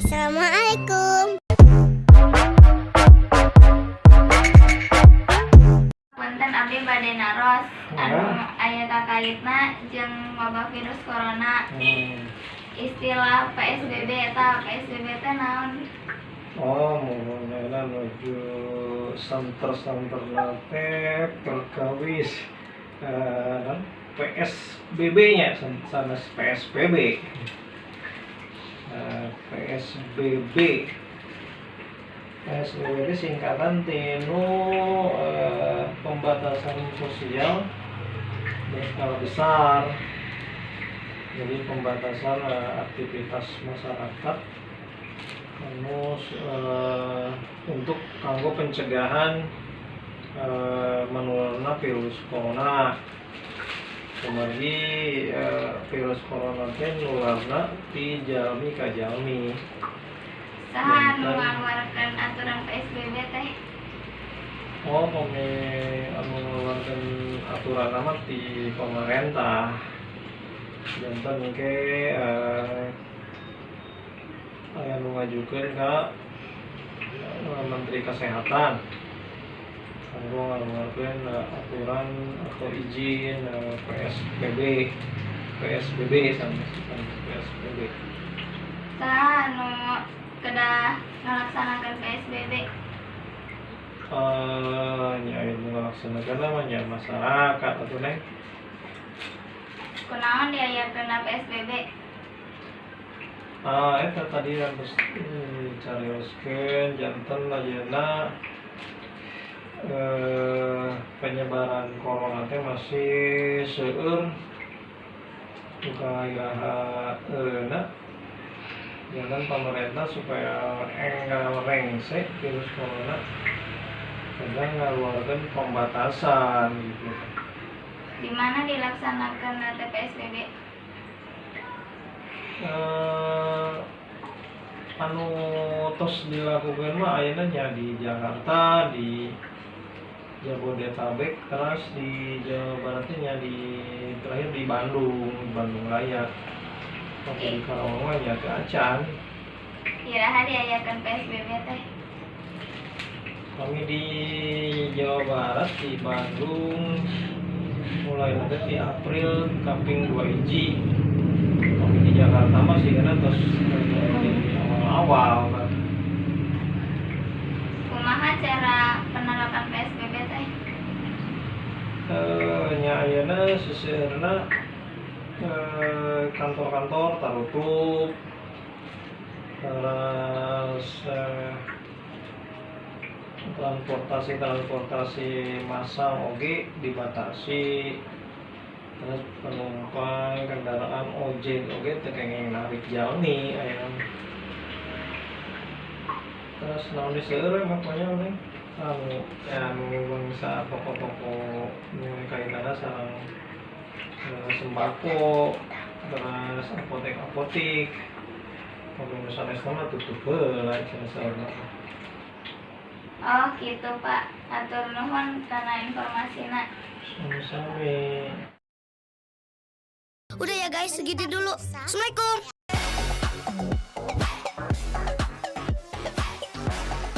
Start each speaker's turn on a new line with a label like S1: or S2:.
S1: Assalamualaikum.
S2: Punten abdi bade naros anu aya kakaitna jeung wabah virus corona. Istilah PSBB eta PSBB teh naon?
S3: Oh, mulanya menuju santer-santer nate perkawis PSBB-nya sanes PSBB. PSBB itu singkatan tinu pembatasan sosial berskala besar. Jadi pembatasan aktivitas masyarakat untuk kanggo pencegahan menularna virus corona. Kemarin virus corona teh nularna ti jalmi ka jalmi.
S2: Saha nu ngaluarkeun aturan PSBB teh?
S3: Oh, anu ngaluarkeun aturan mah ti pemerintah. Janten ke aya nu ngajukeun ka Menteri Kesehatan kanggo ngaluarkeun aturan atau izin PSBB sampai PSBB.
S2: Saha nu kedah ngalaksanakeun PSBB?
S3: Nya anu ngalaksanakeun namanya masyarakat atuh neng.
S2: Kunaon diayakeun PSBB?
S3: Eta tadi yang carioskeun janten ayeuna penyebaran corona teh masih seueur buka jangan pemerintah supaya enggal rengse virus corona sedang ngaluarkeun pembatasan gitu.
S2: Di mana dilaksanakeun PSBB?
S3: Anu tos dilakukan mah ayeuna nya di Jakarta, di Jabodetabek, terus di Jawa Baratnya nya terakhir di Bandung Raya. Tapi di Karawang mah nya teu acan.
S2: Iraha diayakeun PSBB teh?
S3: Kami di Jawa Barat di Bandung mulai nanti di April kaping 2 hiji. Kami di Jakarta masih kena terus di awal-awal kan.
S2: Kumaha cara penerapan PSBB teh?
S3: Nya ayeuna seseueurna kantor-kantor tarutup, terus transportasi massal oge dibatasi, terus penumpang kendaraan ojek oge teu kenging narik jalmi ayeuna. Terus naon diseueur pokoknya neng anu bangsa pokok-pokok nu kaitana sareng sembako, terus apotek kalau sanesna mah tutup heula cenah saurna.
S2: Oh gitu Pak, atur nuhun karena informasinya.
S3: Sami-sami.
S1: Udah ya guys, segitu dulu. Assalamualaikum.